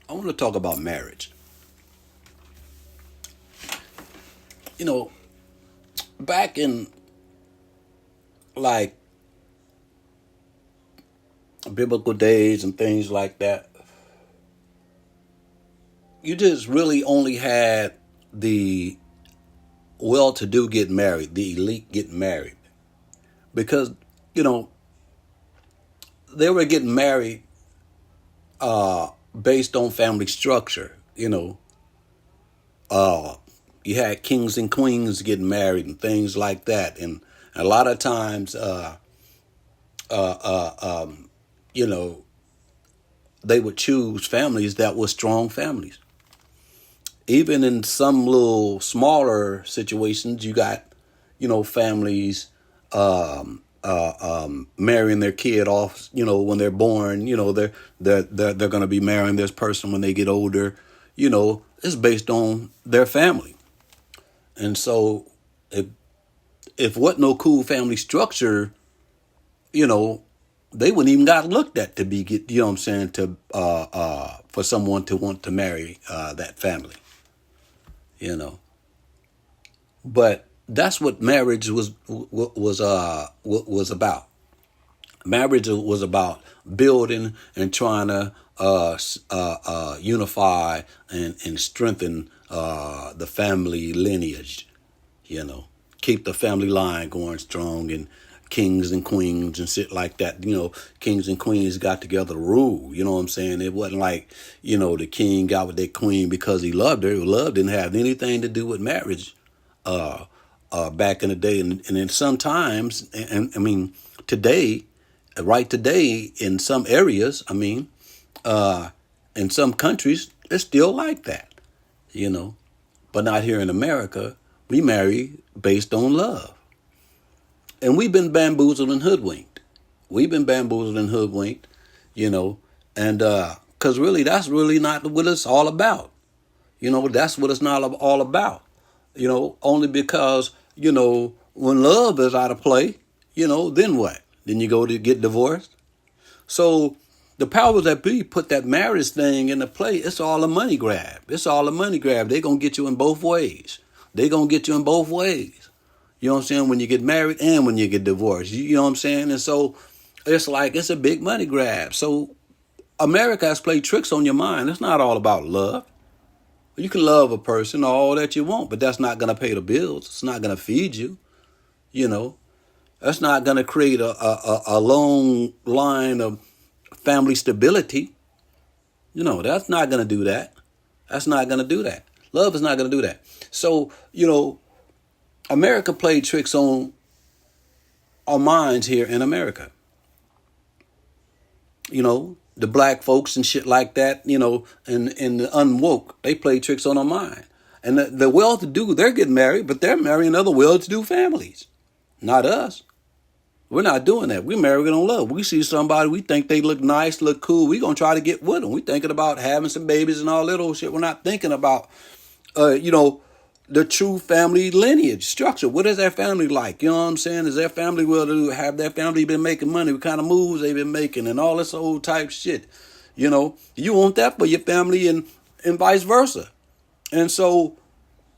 I want to talk about marriage. You know, back in like biblical days and things like that, you just really only had the well-to-do get married, the elite get married, because you know they were getting married based on family structure. Uh, you had kings and queens getting married and things like that, and a lot of times, uh, uh, um, you know, they would choose families that were strong families. Even in some little smaller situations, you got, families marrying their kid off. When they're born, they're going to be marrying this person when they get older. It's based on their family, and so if what no cool family structure, you know, they wouldn't even got looked at to be get. You know what I'm saying, to for someone to want to marry that family. You know, but that's what marriage was about. Marriage was about building and trying to unify and strengthen the family lineage. Keep the family line going strong, and kings and queens and shit like that. Kings and queens got together to rule. You know what I'm saying? It wasn't like, the king got with that queen because he loved her. Love didn't have anything to do with marriage back in the day. And then sometimes, and I mean, today, right today, in some areas, in some countries, it's still like that, you know. But not here in America. We marry based on love. And we've been bamboozled and hoodwinked. We've been bamboozled and hoodwinked, you know, and because really that's really not what it's all about. That's what it's not all about. Only because, when love is out of play, then what? Then you go to get divorced. So the powers that be put that marriage thing into play. It's all a money grab. It's all a money grab. They're going to get you in both ways. They're going to get you in both ways. You know what I'm saying? When you get married and when you get divorced. You know what I'm saying? And so it's like it's a big money grab. So America has played tricks on your mind. It's not all about love. You can love a person all that you want, but that's not going to pay the bills. It's not going to feed you. You know, that's not going to create a long line of family stability. That's not going to do that. That's not going to do that. Love is not going to do that. So, America played tricks on our minds here in America. The black folks and shit like that, and the unwoke, they play tricks on our mind. And the well-to-do, they're getting married, but they're marrying other well-to-do families. Not us. We're not doing that. We're marrying on love. We see somebody, we think they look nice, look cool. We're going to try to get with them. We're thinking about having some babies and all that old shit. We're not thinking about, the true family lineage structure. What is their family like? You know what I'm saying? Is their family have their family been making money? What kind of moves they've been making and all this old type shit? You want that for your family and vice versa. And so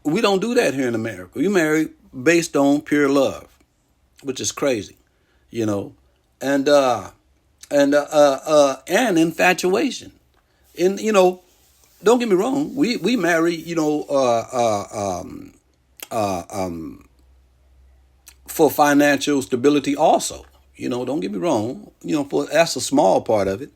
we don't do that here in America. We marry based on pure love, which is crazy, and and infatuation. And don't get me wrong. We marry, for financial stability also. Don't get me wrong. That's a small part of it.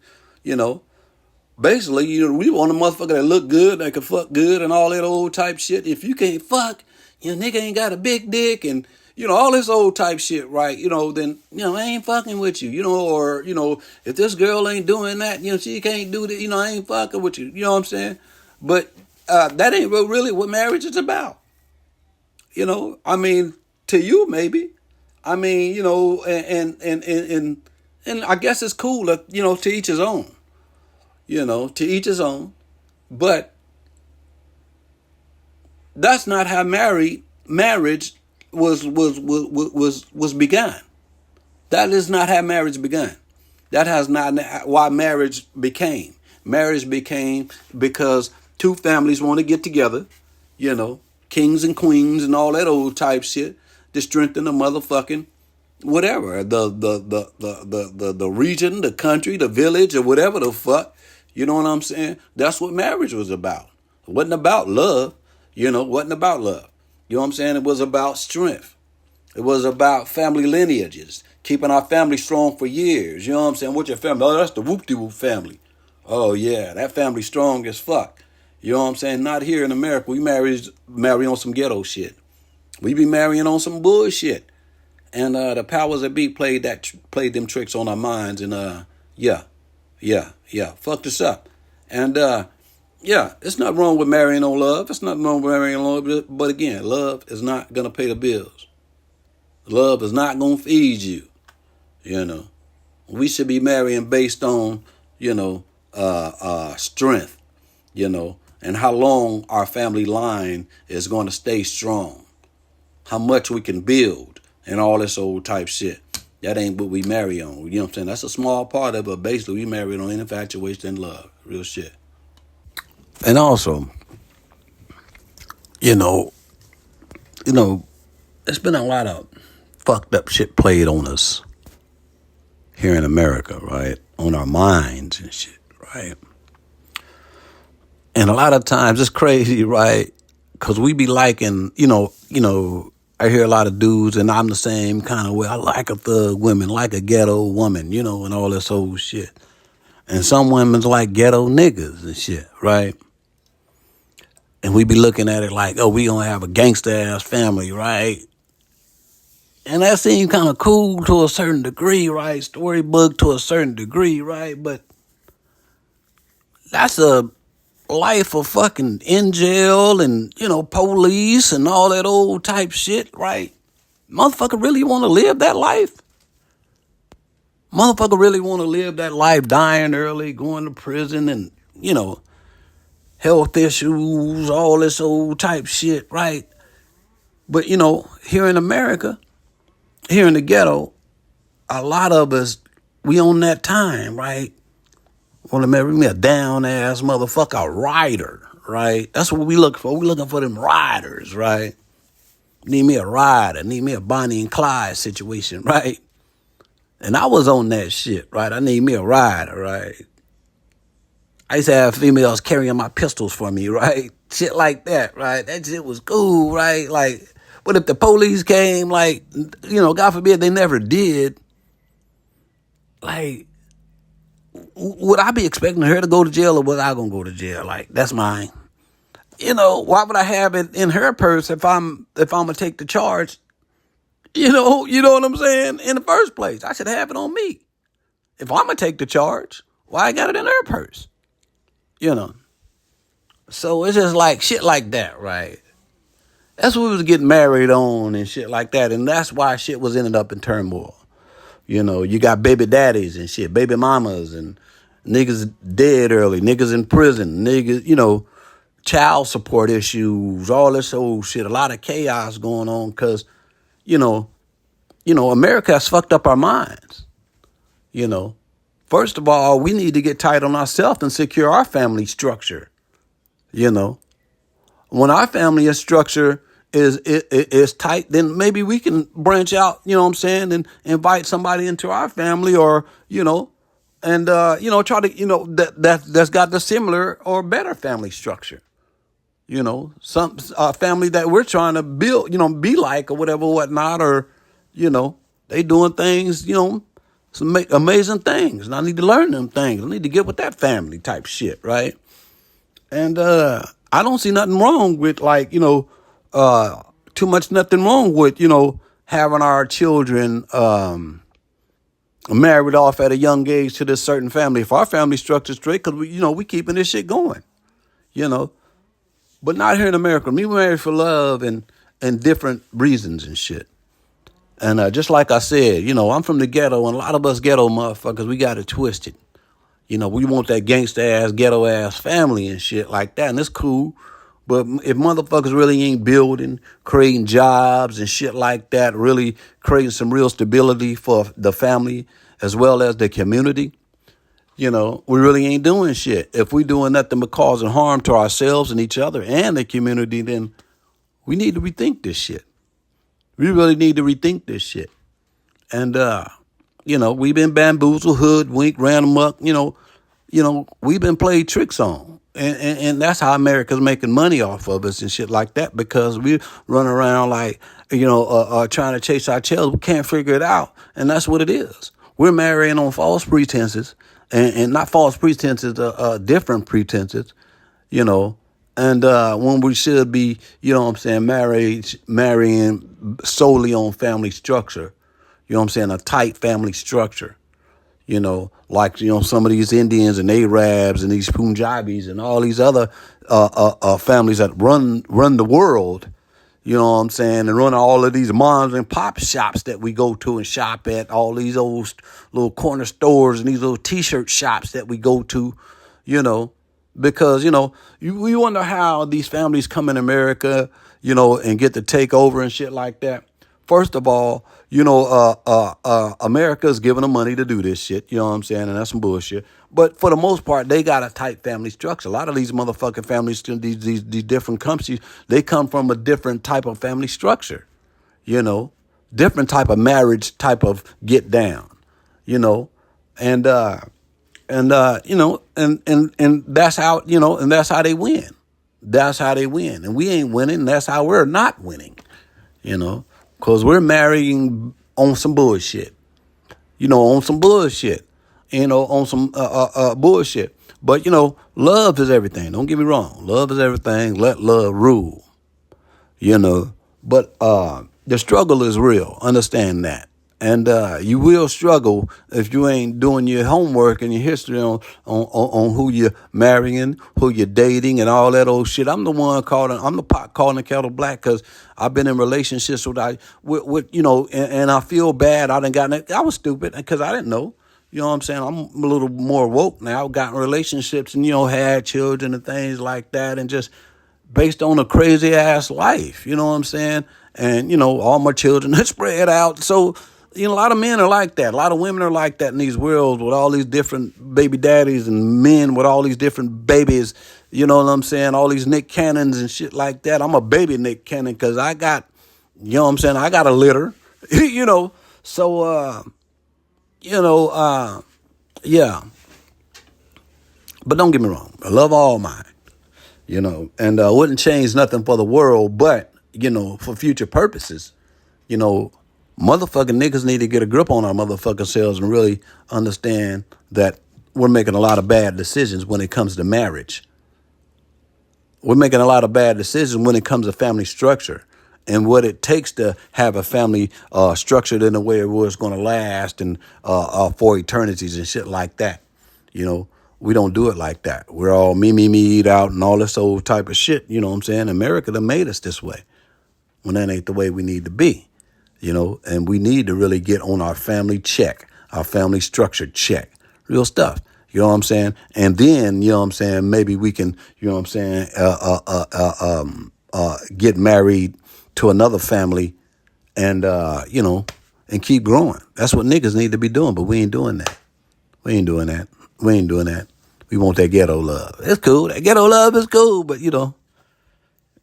Basically, we want a motherfucker that look good, that can fuck good, and all that old type shit. If you can't fuck, nigga ain't got a big dick, and all this old type shit, right? Then I ain't fucking with you, or if this girl ain't doing that, she can't do that, I ain't fucking with you. You know what I'm saying? But that ain't really what marriage is about. To you maybe. And I guess it's cool that, to each his own. To each his own. But that's not how marriage was begun. That is not how marriage began. That has not why marriage became. Marriage became because two families want to get together, you know, kings and queens and all that old type shit to strengthen the motherfucking whatever, the region, the country, the village, or whatever the fuck. You know what I'm saying? That's what marriage was about. It wasn't about love. Wasn't about love. You know what I'm saying? It was about strength. It was about family lineages, keeping our family strong for years. You know what I'm saying? What's your family? Oh, that's the whoop-de-whoop family. Oh, yeah, that family strong as fuck. You know what I'm saying? Not here in America. We marry on some ghetto shit. We be marrying on some bullshit. And the powers that be played them tricks on our minds. And yeah, fucked us up. And it's not wrong with marrying on love. It's not wrong with marrying on love. But again, love is not going to pay the bills. Love is not going to feed you. We should be marrying based on, strength, and how long our family line is going to stay strong. How much we can build and all this old type shit. That ain't what we marry on. You know what I'm saying? That's a small part of it, but basically we marry on infatuation and love. Real shit. And also, there's been a lot of fucked up shit played on us here in America, right? On our minds and shit, right? And a lot of times it's crazy, right? Because we be liking, I hear a lot of dudes, and I'm the same kind of way. I like a thug woman, like a ghetto woman, and all this old shit. And some women's like ghetto niggas and shit, right? And we be looking at it like, oh, we gonna have a gangsta-ass family, right? And that seems kind of cool to a certain degree, right? Storybook to a certain degree, right? But that's a life of fucking in jail and, police and all that old type shit, right? Motherfucker really want to live that life? Motherfucker really want to live that life, dying early, going to prison and, health issues, all this old type shit, right? But, here in America, here in the ghetto, a lot of us, we on that time, right? Want to marry me a down-ass motherfucker, a rider, right? That's what we look for. We looking for them riders, right? Need me a rider. Need me a Bonnie and Clyde situation, right? And I was on that shit, right? I need me a rider, right? I used to have females carrying my pistols for me, right? Shit like that, right? That shit was cool, right? Like, but if the police came, like, God forbid they never did, like, would I be expecting her to go to jail or was I going to go to jail? Like, that's mine. Why would I have it in her purse if I'm going to take the charge? You know what I'm saying? In the first place, I should have it on me. If I'm going to take the charge, why I got it in her purse? So it's just like shit like that, right? That's what we was getting married on and shit like that. And that's why shit was ended up in turmoil. You got baby daddies and shit, baby mamas and niggas dead early, niggas in prison, niggas, child support issues, all this old shit, a lot of chaos going on because, America has fucked up our minds. First of all, we need to get tight on ourselves and secure our family structure. When our family structure is tight, then maybe we can branch out, and invite somebody into our family or, and, try to, that's got the similar or better family structure. Some family that we're trying to build, be like or whatever, whatnot, or, they doing things, some amazing things. And I need to learn them things. I need to get with that family type shit, right? And I don't see nothing wrong with nothing wrong with, having our children married off at a young age to this certain family. If our family structure's straight, because we keeping this shit going, But not here in America. We married for love and different reasons and shit. And just like I said, I'm from the ghetto, and a lot of us ghetto motherfuckers, we got it twisted. We want that gangsta-ass, ghetto-ass family and shit like that, and it's cool. But if motherfuckers really ain't building, creating jobs and shit like that, really creating some real stability for the family as well as the community, We really ain't doing shit. If we doing nothing but causing harm to ourselves and each other and the community, then we need to rethink this shit. We really need to rethink this shit. And we've been bamboozled, hoodwinked, ran amok. We've been played tricks on. And that's how America's making money off of us and shit like that, because we run around like, trying to chase our tails. We can't figure it out. And that's what it is. We're marrying on false pretenses, and not false pretenses, different pretenses, and when we should be, marrying solely on family structure, a tight family structure. Like, some of these Indians and Arabs and these Punjabis and all these other families that run the world, and run all of these moms and pop shops that we go to and shop at, all these old little corner stores and these little T-shirt shops that we go to, because, we wonder how these families come in America, and get to take over and shit like that. First of all, America's giving them money to do this shit, and that's some bullshit. But for the most part, they got a tight family structure. A lot of these motherfucking families, these different countries, they come from a different type of family structure, different type of marriage, type of get down, and that's how, and that's how they win. That's how they win. And we ain't winning. That's how we're not winning, because we're marrying on some bullshit, on some bullshit, on some bullshit. But, love is everything. Don't get me wrong. Love is everything. Let love rule, But the struggle is real. Understand that. And you will struggle if you ain't doing your homework and your history on who you're marrying, who you're dating, and all that old shit. I'm the pot calling the kettle black, because I've been in relationships and I feel bad. I was stupid because I didn't know. I'm a little more woke now. I've gotten relationships and, had children and things like that, and just based on a crazy ass life, And, all my children are spread out. So, a lot of men are like that. A lot of women are like that in these worlds, with all these different baby daddies, and men with all these different babies. All these Nick Cannons and shit like that. I'm a baby Nick Cannon because I got, I got a litter, So, yeah. But don't get me wrong. I love all mine, and wouldn't change nothing for the world, but, for future purposes, motherfucking niggas need to get a grip on our motherfucking selves and really understand that we're making a lot of bad decisions when it comes to marriage. We're making a lot of bad decisions when it comes to family structure and what it takes to have a family structured in a way where it's going to last and for eternities and shit like that. We don't do it like that. We're all me, eat out and all this old type of shit. America done made us this way when that ain't the way we need to be. And we need to really get on our family check, our family structure check, real stuff. And then, maybe we can, get married to another family and, and keep growing. That's what niggas need to be doing, but we ain't doing that. We ain't doing that. We want that ghetto love. It's cool. That ghetto love is cool, but,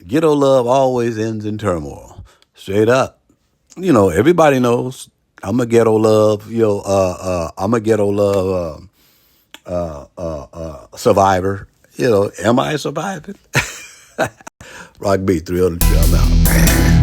ghetto love always ends in turmoil. Straight up. Everybody knows I'm a ghetto love, I'm a ghetto love survivor. Am I surviving? Rock beat 303, I'm out.